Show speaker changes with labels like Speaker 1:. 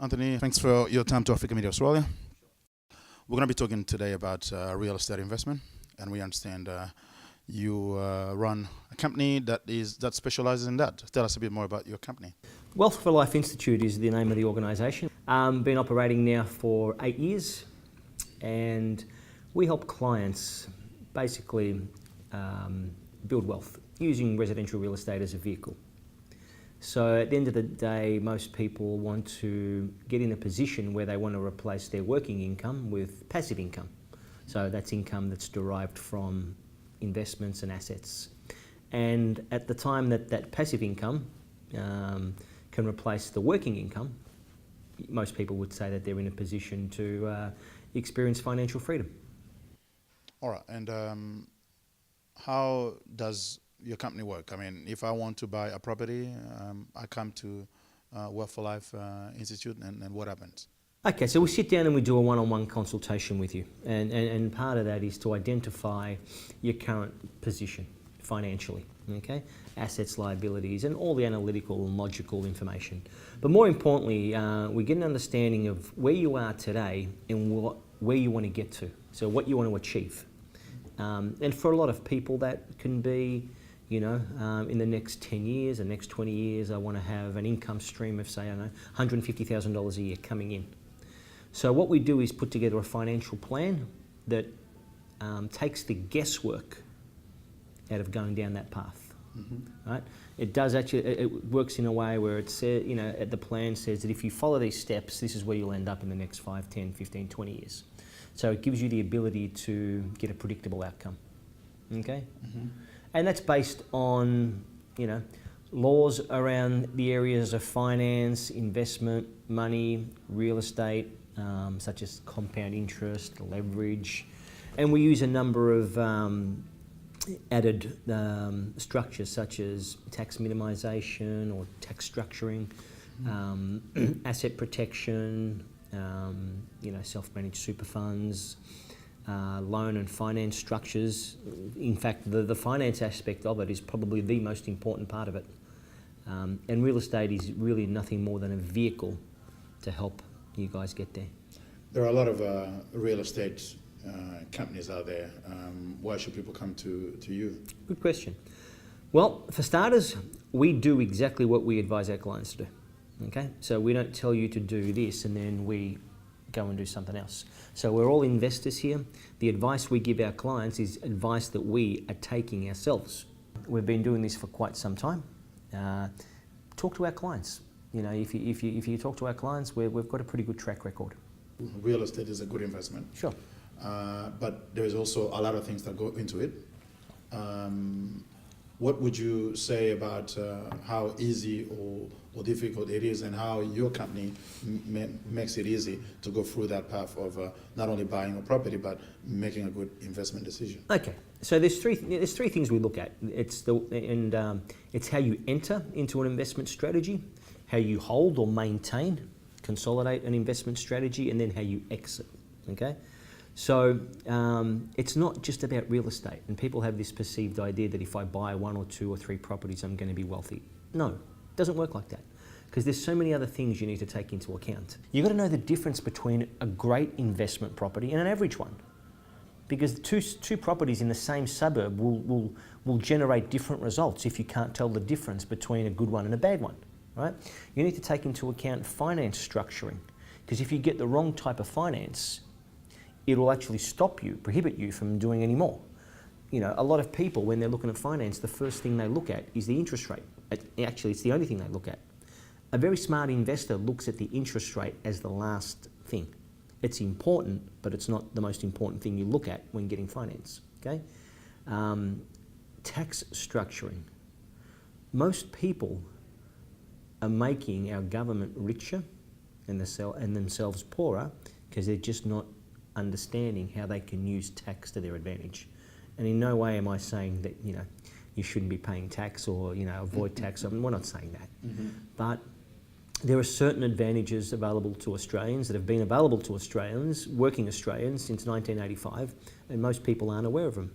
Speaker 1: Anthony, thanks for your time to Africa Media Australia. We're going to be talking today about real estate investment, and we understand you run a company that specializes in that. Tell us a bit more about your company.
Speaker 2: Wealth for Life Institute is the name of the organisation. Been operating now for 8 years, and we help clients basically build wealth using residential real estate as a vehicle. So at the end of the day, most people want to get in a position where they want to replace their working income with passive income. So that's income that's derived from investments and assets. And at the time that passive income can replace the working income, most people would say that they're in a position to experience financial freedom.
Speaker 1: All right, and how does your company work? I mean, if I want to buy a property, I come to Wealth for Life Institute, and what happens?
Speaker 2: Okay, so we sit down and we do a one-on-one consultation with you, and part of that is to identify your current position financially, okay? Assets, liabilities, and all the analytical and logical information. But more importantly, we get an understanding of where you are today and where you want to get to, so what you want to achieve. And for a lot of people, that can be, you know, in the next 10 years, the next 20 years, I want to have an income stream of, say, I don't know, $150,000 a year coming in. So what we do is put together a financial plan that takes the guesswork out of going down that path. Mm-hmm. Right? It does actually, it works in a way where it says, you know, the plan says that if you follow these steps, this is where you'll end up in the next 5, 10, 15, 20 years. So it gives you the ability to get a predictable outcome. Okay? Mm-hmm. And that's based on, you know, laws around the areas of finance, investment, money, real estate, such as compound interest, leverage, and we use a number of added structures such as tax minimisation or tax structuring, asset protection, you know, self-managed super funds, loan and finance structures. In fact, the finance aspect of it is probably the most important part of it. And real estate is really nothing more than a vehicle to help you guys get there.
Speaker 1: There are a lot of real estate companies out there. Why should people come to you?
Speaker 2: Good question. Well, for starters, we do exactly what we advise our clients to do. Okay, so we don't tell you to do this and then we go and do something else. So we're all investors here. The advice we give our clients is advice that we are taking ourselves. We've been doing this for quite some time. Talk to our clients. You know, if you talk to our clients, we've got a pretty good track record.
Speaker 1: Real estate is a good investment.
Speaker 2: Sure.
Speaker 1: But there's also a lot of things that go into it. What would you say about how easy or difficult it is, and how your company makes it easy to go through that path of not only buying a property but making a good investment decision?
Speaker 2: Okay, so there's three things we look at. It's how you enter into an investment strategy, how you hold or maintain, consolidate an investment strategy, and then how you exit. Okay. So it's not just about real estate, and people have this perceived idea that if I buy 1 or 2 or 3 properties, I'm going to be wealthy. No, it doesn't work like that, because there's so many other things you need to take into account. You've got to know the difference between a great investment property and an average one, because two properties in the same suburb will generate different results if you can't tell the difference between a good one and a bad one, right? You need to take into account finance structuring, because if you get the wrong type of finance, it will actually prohibit you from doing any more. You know, a lot of people, when they're looking at finance, the first thing they look at is the interest rate. Actually, it's the only thing they look at. A very smart investor looks at the interest rate as the last thing. It's important, but it's not the most important thing you look at when getting finance, okay? Tax structuring. Most people are making our government richer and themselves poorer because they're just not understanding how they can use tax to their advantage. And in no way am I saying that, you know, you shouldn't be paying tax or, you know, avoid tax. I mean, we're not saying that. Mm-hmm. But there are certain advantages available to Australians that have been available to Australians, working Australians, since 1985, and most people aren't aware of them.